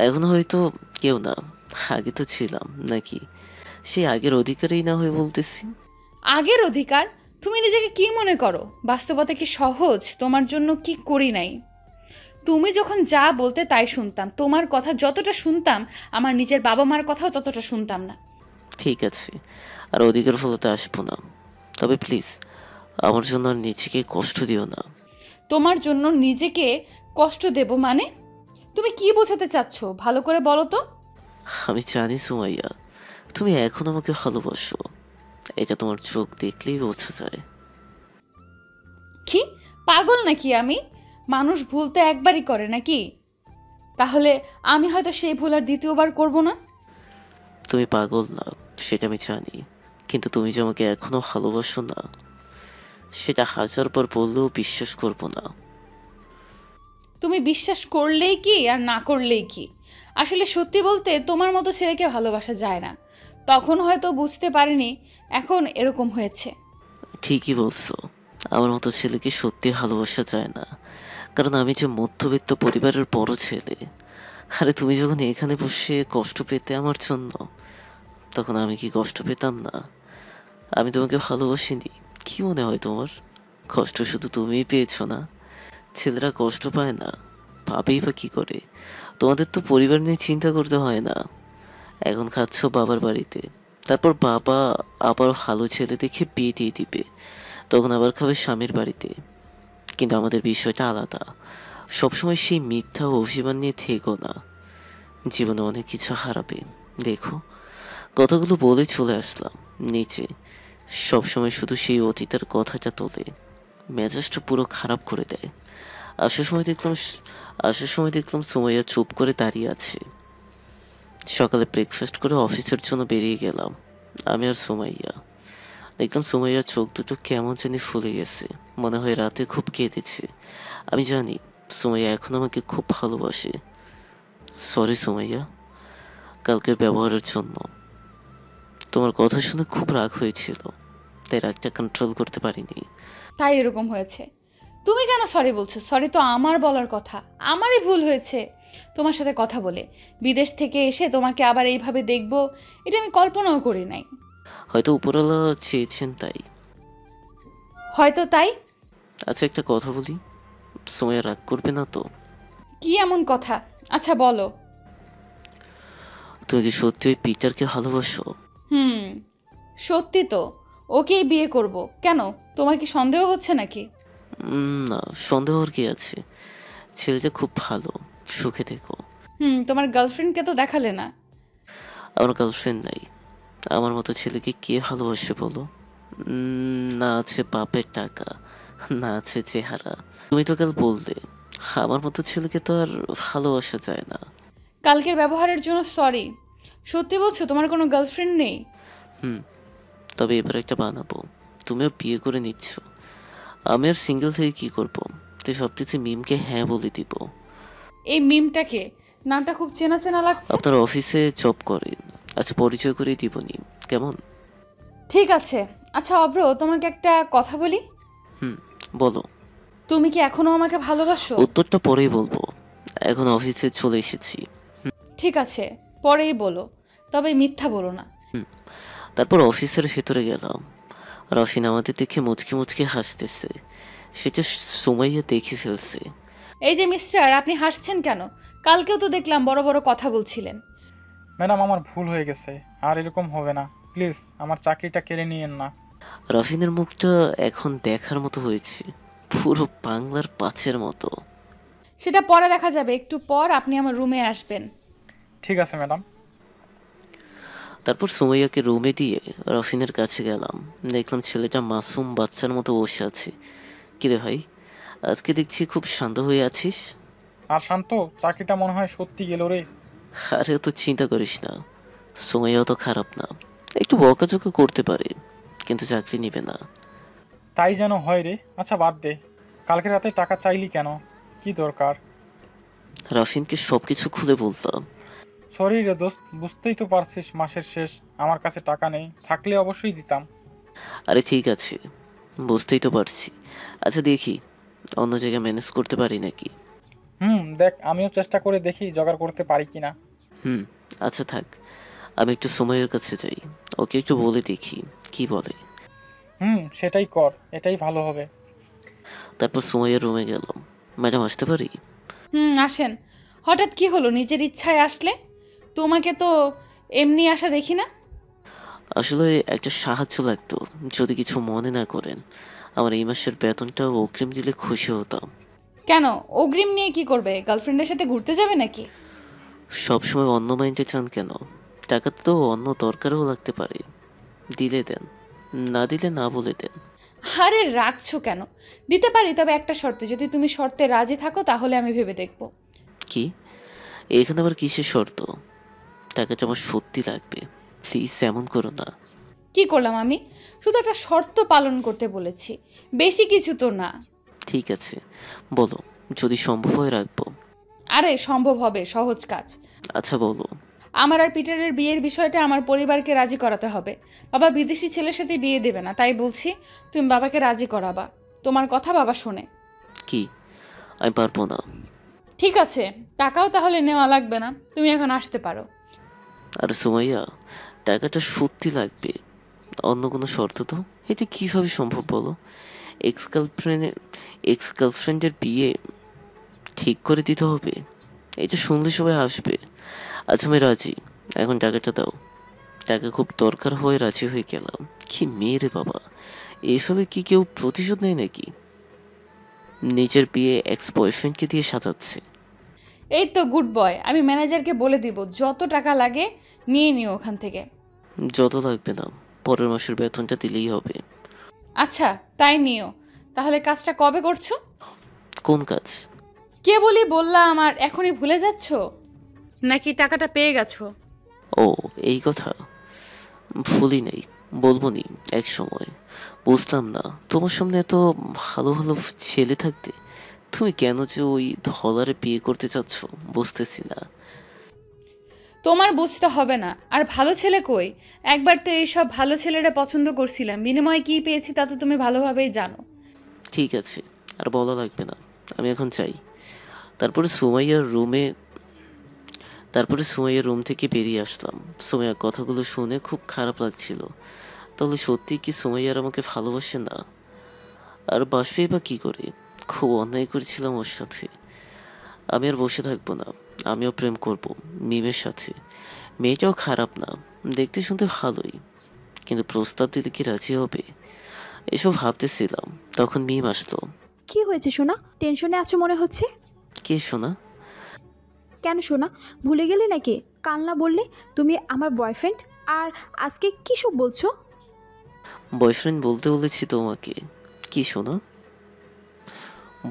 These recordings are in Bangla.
এখন হয়তো কেউ না, আগে তো ছিলাম নাকি? সেই আগের অধিকারেই না হয়ে বলতেছি। আগের অধিকার? তুমি নিজেকে কি মনে করো? বাস্তবতা কি সহজ? তোমার জন্য কি করি নাই? তুমি যখন যা বলতে তাই শুনতাম, তোমার কথা যতটা শুনতাম আমার নিজের বাবা মার কথাও ততটা শুনতাম না। ঠিক আছে, আর অধিকার ফলতে আসবো না। তবে প্লিজ আমার জন্য আর নিজেকে কষ্ট দিও না। তোমার জন্য নিজেকে কষ্ট দেব মানে? তুমি কি বোঝাতে চাচ্ছ ভালো করে বলো তো। আমি জানি সুমাইয়া, তুমি এখন আমাকে ভালোবাসো, এটা তোমার চোখ দেখলেই বোঝা যায়। কি? পাগল নাকি আমি? মানুষ ভুল তো একবারই করে নাকি? তাহলে আমি হয়তো সেই ভুল আর দ্বিতীয়বার করব না। তুমি পাগল না, সেটা আমি জানি, কিন্তু তুমি যে আমাকে এখনো ভালোবাসো না, সেটা হাজার বার বললেও বিশ্বাস করবো না। তুমি বিশ্বাস করলেই কি আর না করলেই কি? আসলে সত্যি বলতে তোমার মতো ছেলেকে ভালোবাসা যায় না। তখন হয়তো বুঝতে পারিনি, এখন এরকম হয়েছে। ঠিকই বলছো, আমার মতো ছেলেকে সত্যি ভালোবাসা যায় না, কারণ আমি যে মধ্যবিত্ত পরিবারের বড় ছেলে। আরে তুমি যখন এখানে বসে কষ্ট পেতে আমার জন্য, তখন আমি কি কষ্ট পেতাম না? আমি তোমাকে ভালোবাসিনি, কি মনে হয় তোমার? কষ্ট শুধু তুমিই পেয়েছো না? ছেলেরা কষ্ট পায় না, পাবেই বা কি করে? তোমাদের তো পরিবার নিয়ে চিন্তা করতে হয় না। এখন খাচ্ছ বাবার বাড়িতে, তারপর বাবা আবার ভালো ছেলে দেখে বিয়ে দিয়ে দিবে, তখন আবার খাবে স্বামীর বাড়িতে। কিন্তু আমাদের বিষয়টা আলাদা। সবসময় সেই মিথ্যা ও অভিমান নিয়ে থেকো না, জীবনে অনেক কিছু হারাবে। দেখো, কথাগুলো বলে চলে আসলাম নিচে, সবসময় শুধু সেই অতীতের কথাটা তোলে, মেজাজটা পুরো খারাপ করে দেয়। আসার সময় দেখলাম আসার সময় দেখলাম সুমাইয়া চুপ করে দাঁড়িয়ে আছে। সকালে ব্রেকফাস্ট করে অফিসের জন্য বেরিয়ে গেলাম, আমি আর সুমাইয়া। দেখলাম সুমাইয়ার চোখ দুটো কেমন জানি ফুলে গেছে, মনে হয় রাতে খুব কেঁদেছে। আমি জানি সুমাইয়া এখন আমাকে খুব ভালোবাসে। সরি সুমাইয়া, কালকের ব্যবহারের জন্য। তোমার কথা শুনে খুব রাগ হয়েছিল, তাই রাগটা কন্ট্রোল করতে পারিনি। তাই এরকম হয়েছে? তুমি কেন সরি বলছো? সরি তো আমার বলার কথা। আমারই ভুল হয়েছে তোমার সাথে কথা বলে। বিদেশ থেকে এসে তোমাকে আবার এইভাবে দেখবো, এটা আমি কল্পনাও করি নাই। হয়তো উপরওয়ালা চেয়েছেন তাই। হয়তো তাই। আচ্ছা, একটা কথা বলি, সুমাইয়া রাগ করবে না তো? কি এমন কথা? আচ্ছা বলো। তুমি কি সত্যি ওই পিটারকে ভালোবাসো? হুম, সত্যি তো। ওকেই বিয়ে করব। কেন? তোমার কি সন্দেহ হচ্ছে নাকি? না, সন্দেহর কি আছে? ছেলেটা খুব ভালো, সুখে থেকো। তোমার গার্লফ্রেন্ডকে তো দেখালে না। আমার গার্লফ্রেন্ড নাই, আমার মতো ছেলেকে কে ভালোবাসে বলো? না আছে বাপের টাকা, না আছে চেহারা। তুমি তো কাল বললে আমার মতো ছেলেকে তো আর ভালোবাসা যায় না। কালকের ব্যবহারের জন্য সরি। সত্যি বলছো তোমার কোনো গার্লফ্রেন্ড নেই? হুম, তবে এবার একটা বানাবো। তুমিও বিয়ে করে নিচ্ছ, আমি আর সিঙ্গেল থেকে কি করব? তাই ভাবতেছি মিমকে হ্যাঁ বলে দিব। এই মিমটাকে, নামটা খুব চেনা চেনা লাগছে। আপনার অফিসে জব করে, আজ পরিচয় করে দিব নি, কেমন? ঠিক আছে। আচ্ছা অব্র, তোমাকে একটা কথা বলি। হুম, বলো। তুমি কি এখনো আমাকে ভালোবাসো? উত্তরটা পরেই বলবো, এখন অফিসে চলে এসেছি। ঠিক আছে, পরেই বলো। তবে মিথ্যা বলো না। তারপর অফিসের ভেতরে গেলাম, রফিন আমাদের দেখে মুচকি মুচকি হাসতেছে, সেটা সুমাইয়া দেখে ফেলছে। এই যে মিস্টার, আপনি হাসছেন কেন? কালকেও তো দেখলাম বড় বড় কথা বলছিলেন। ম্যাডাম, আমার ভুল হয়ে গেছে। আর এরকম হবে না। প্লিজ আমার চাকরিটা কেড়ে নিয়েন না। রফিনের মুখটা এখন দেখার মতো হয়েছে, পুরো বাংলার পাঁচের মতো। সেটা পরে দেখা যাবে, একটু পর আপনি আমার রুমে আসবেন। ঠিক আছে ম্যাডাম। তারপর সুমাইয়াকে রুমে দিয়ে রফিনের কাছে গেলাম, দেখলাম ছেলেটা মাসুম বাচ্চার মতো বসে আছে। কিরে ভাই, আজকে দেখছি খুব শান্ত হয়ে আছিস। আর শান্ত, চাকরিটা মনে হয় সত্যি গেল রে। আরে তো চিন্তা করিস না, সুমাইয়াও তো খারাপ না, একটু বকাঝকা করতে পারে, কিন্তু চাকরি নিবে না। তাই যেন হয় রে। আচ্ছা বাদ দে, কালকে রাতে টাকা চাইলি কেন? কি দরকার? রাফিনকে সবকিছু খুলে বললাম। সরি রে দোস্ত, বুঝতেই তো পারছিস মাসের শেষ, আমার কাছে টাকা নেই, থাকলে অবশ্যই দিতাম। আরে ঠিক আছে, বুঝতেই তো পারছি। আচ্ছা দেখি অন্য জায়গায় ম্যানেজ করতে পারি নাকি। দেখ আমিও চেষ্টা করে দেখি জোগাড় করতে পারি কিনা। হুম, আচ্ছা থাক, আমি একটু সময়ের কাছে যাই, ওকে একটু বলে দেখি কি বলে। সেটাই কর, এটাই ভালো হবে। তারপর সুমাইয়ার রুমে গেলাম। ম্যাডাম আসতে পারি? আসেন। হঠাৎ কি হলো, নিজের ইচ্ছায় আসলে? তোমাকে তো এমনি আসা দেখি না। আসলে একটা সাহায্য লাগতো, যদি কিছু মনে না করেন। আমার এই মাসের বেতনটা অগ্রিম দিলে খুশি হতাম। কেন? অগ্রিম নিয়ে কি করবে? গার্লফ্রেন্ডের সাথে ঘুরতে যাবে নাকি? সবসময় অন্য মাইন্ডে চান কেন? টাকা তো অন্য দরকারও লাগতে পারে। দিলে দেন, না দিলে না বলে দেন। আরে রাখছো কেন? দিতে পারি, তবে একটা শর্তে। যদি তুমি শর্তে রাজি থাকো তাহলে আমি ভেবে দেখবো। কি? এখানে আবার কিসের শর্ত? টাকাটা আমার সত্যি লাগবে, প্লিজ এমন করো না। কি করলাম আমি? শুধু একটা শর্ত পালন করতে বলেছি, বেশি কিছু তো না। ঠিক আছে, বলো, যদি সম্ভব হয় রাখবো। আরে সম্ভব হবে, সহজ কাজ। আচ্ছা বলো। আমার আর পিটারের বিয়ের বিষয়টা আমার পরিবারকে রাজি করাতে হবে। বাবা বিদেশি ছেলের সাথে বিয়ে দেবে না, তাই বলছি তুমি বাবাকে রাজি করাবা। তোমার কথা বাবা শোনে। কি? আমি পারবো না। ঠিক আছে, টাকাও তাহলে নেওয়া লাগবে না, তুমি এখন আসতে পারো। আর সুমাইয়া, টাকাটা সত্যি লাগবে, অন্য কোনো শর্ত তো? এটা কিভাবে সম্ভব বলো? এক্স গার্লফ্রেন্ডের এক্স গার্লফ্রেন্ডের বিয়ে ঠিক করে দিতে হবে? এটা শুনলে সবাই আসবে। আচ্ছা আমি রাজি, এখন টাকাটা দাও। টাকা খুব দরকার হয়ে রাজি হয়ে গেলাম। কি মেয়ে রে বাবা, এভাবে কি কেউ প্রতিশোধ নেয় নাকি? নিজের বিয়ে এক্স বয়ফ্রেন্ডকে দিয়ে সাজাচ্ছে। এই তো গুড বয়, আমি ম্যানেজারকে বলে দিব যত টাকা লাগে নিয়ে নিও ওখান থেকে। যত লাগবে না, পরের মাসের বেতনটা দিলেই হবে। আচ্ছা, তাই নিও। তাহলে কাজটা কবে করছো? কোন কাজ? কে বলি বললা আমার, এখনই ভুলে যাচ্ছ নাকি টাকাটা পেয়ে গেছো? ও, এই কথা। ভুলি নেই, বলবো নি এক সময়। বুঝলাম না, তোমার সামনে এত ভালো ভালো ছেলে থাকতে তুমি কেন যে ওই ধলারে বিয়ে করতে চাচ্ছ বুঝতেছি না। তোমার বুঝতে হবে না। আর ভালো ছেলে কই? একবার তো এইসব ভালো ছেলেরা পছন্দ করছিলাম, বিনিময়ে কি পেয়েছি তা তো তুমি ভালোভাবেই জানো। ঠিক আছে, আর বলা লাগবে না, আমি এখন চাই। তারপরে সুমাইয়ার রুমে তারপরে সুমাইয়ার রুম থেকে বেরিয়ে আসলাম। সুমাইয়ার কথাগুলো শুনে খুব খারাপ লাগছিল। তাহলে সত্যি কি সুমাইয়ার আমাকে ভালোবাসে না? আর বাসবেই বা কি করে? খুব অন্যায় করেছিলাম ওর সাথে। আমি আর বসে থাকবো না, আমিও প্রেম করব মিমের সাথে। মেয়েটাও খারাপ না, দেখতে শুনতে ভালোই, কিন্তু প্রস্তাব দিলে কি রাজি হবে? এসব ভাবতেছিলাম, তখন মিম আসলো। কি হয়েছে সোনা? টেনশনে আছো মনে হচ্ছে। কে শোনা? কেন সোনা, ভুলে গেলে নাকি? কাল না বললে তুমি আমার বয়ফ্রেন্ড, আর আজকে কি সব বলছো? বয়ফ্রেন্ড বলতে বলেছি তোমাকে। কি শোনা?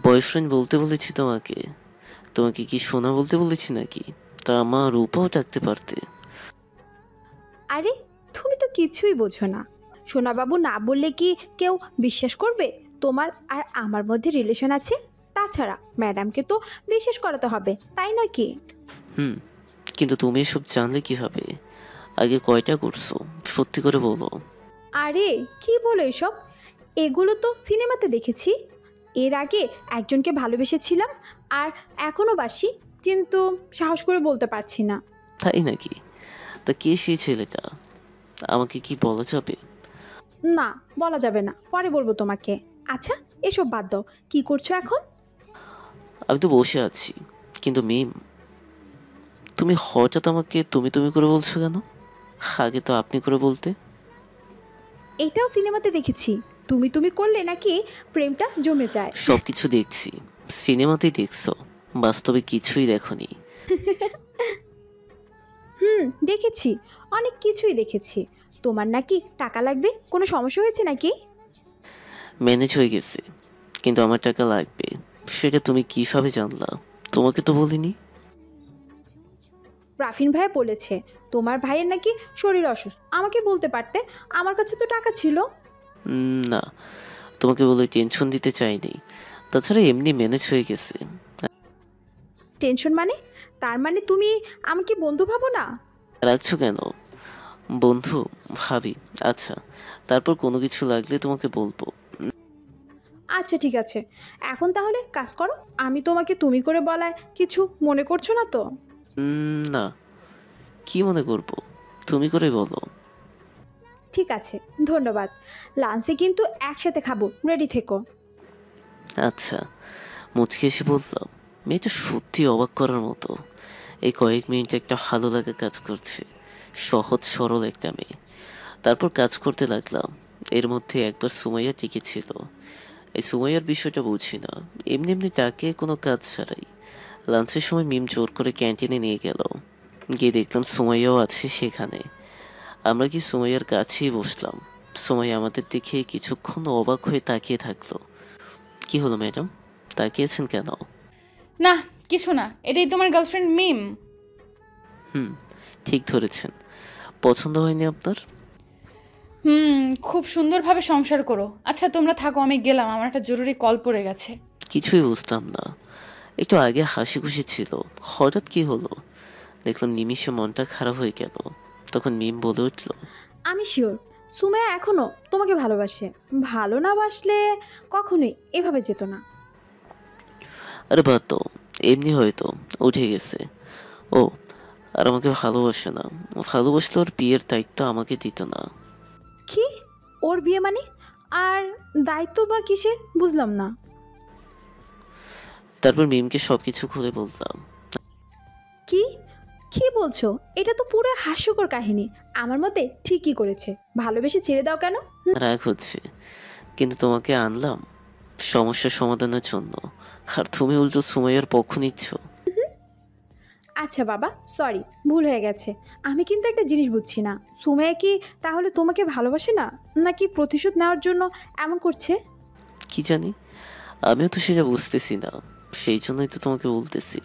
বয়ফ্রেন্ড বলতে বলেছি তোমাকে। তোমাকে কি সোনা বলতে বলেছি নাকি? তা আমার রূপাও ডাকতে পারতে। আরে তুমি তো কিছুই বোঝো না। সোনা বাবু না বললে কি কেউ বিশ্বাস করবে তোমার আর আমার মধ্যে রিলেশন আছে? তাছাড়া ম্যাডামকে তো বিশ্বাস করাতে হবে, তাই নাকি? হুম, কিন্তু তুমি এসব জানলে কিভাবে? আগে কয়টা করছো সত্যি করে বলো। আরে কি বলো এসব? এগুলো তো সিনেমাতে দেখেছি। এর আগে একজনকে ভালোবেসেছিলাম, আর এখনো বাসি, কিন্তু সাহস করে বলতে পারছি না। তাই নাকি? তা কে সেই ছেলেটা, আমাকে কি বলা যাবে? না, বলা যাবে না, পরে বলবো তোমাকে। আচ্ছা, এসব বাদ দাও, কি করছো এখন? আমি তো বসে আছি। কিন্তু মিম, তুমি হঠাৎ আমাকে তুমি তুমি করে বলছো কেন? আগে তো আপনি করে বলতে। এটাও সিনেমাতে দেখেছি, তুমি তুমি করলে নাকি প্রেমটা জমে যায়। সবকিছু দেখছি, সিনেমাতেই দেখছো, বাস্তবে কিছুই দেখোনি। দেখেছি, অনেক কিছুই দেখেছি। তোমার নাকি টাকা লাগবে, কোনো সমস্যা হয়েছে নাকি? ম্যানেজ হয়ে গেছে, কিন্তু আমার টাকা লাগবে। সেটা তুমি কিভাবে জানলা? তোমাকে তো বলিনি। রাফিন ভাই বলেছে তোমার ভাইয়ের নাকি শরীর অসুস্থ, আমাকে বলতে পারতে, আমার কাছে তো টাকা ছিল। না, তোমাকে বলে টেনশন দিতে চাইনি। তাছাড়া এমনি ম্যানেজ হয়ে গেছে। টেনশন মানে? তার মানে তুমি আমাকে বন্ধু ভাবো না? রাখছো কেন? বন্ধু ভাবি। আচ্ছা, তারপর কোনো কিছু লাগলে তোমাকে বলবো। আচ্ছা ঠিক আছে, এখন তাহলে কাজ করো। আমি তোমাকে তুমি করে বলায় কিছু মনে করছো না তো? না, কি মনে করব, তুমি করে বলো। ঠিক আছে, ধন্যবাদ। লাঞ্চে কিন্তু একসাথে খাবো, রেডি থেকো। আচ্ছা, মুচকে এসে বললাম, মেয়েটা সত্যি অবাক করার মতো। এই কয়েক মিনিটে একটা ভালো লাগা কাজ করছে। সহজ সরল একটা মেয়ে। তারপর কাজ করতে লাগলাম। এর মধ্যে একবার সুমাইয়া টিকেছিল। এই সুমাইয়ার বিষয়টা বুঝি না, এমনি এমনি ডাকে কোনো কাজ ছাড়াই। লাঞ্চের সময় মিম জোর করে ক্যান্টিনে নিয়ে গেল। গিয়ে দেখলাম সুমাইয়াও আছে সেখানে। আমরা কি সুমাইয়ার কাছেই বসলাম। সুমাইয়া আমাদের দেখে কিছুক্ষণ অবাক হয়ে তাকিয়ে থাকলো। কি হলো ম্যাডাম, তাকিয়েছেন কেন? না, কিছু না। এটাই তোমার গার্লফ্রেন্ড মিম? হুম, ঠিক ধরেছেন। পছন্দ হয়নি আপনার? খুব সুন্দরভাবে সংসার করো। আচ্ছা তোমরা থাকো, আমি গেলাম, আমার একটা জরুরি কল পড়ে গেছে। কিছুই বুঝলাম না। একটু আগে হাসি খুশি ছিল, হঠাৎ কি হলো? দেখলাম নিমিষে মনটা খারাপ হয়ে গেল। তখন মিম বলে উঠল, আমি শিওর সুমাইয়া এখনো তোমাকে ভালোবাসে। ভালো না বাসলে কখনোই এভাবে যেত না। আরে বাদ দাও, এমনি হয়তো উঠে গেছে। ও আর আমাকে ভালোবাসে না। ভালোবাসলে ওর বিয়ের দায়িত্ব আমাকে দিত না। কি? ওর বিয়ে মানে? আর দায়িত্ব বা কিসের, বুঝলাম না। তারপর মিমকে সবকিছু খুলে বললাম। কি কি বলছো? এটা তো পুরো হাস্যকর কাহিনী। আমার মতে ঠিকই করেছে, ভালোবেসে ছেড়ে দাও কেন? রাগ হচ্ছে, কিন্তু তোমাকে আনলাম সমস্যার সমাধানের জন্য, আর তুমি উল্টো সুমাইয়ার পক্ষ নিচ্ছ। আচ্ছা বাবা, সরি, ভুল হয়ে গেছে। আমি কিন্তু একটা জিনিস বুঝছি না, সুমাইয়া কি তাহলে তোমাকে ভালোবাসে না, নাকি প্রতিশোধ নেওয়ার জন্য এমন করছে? কি জানি, আমিও তো সেটা বুঝতেছি না। সেই জন্যই তো তোমাকে বলতেছি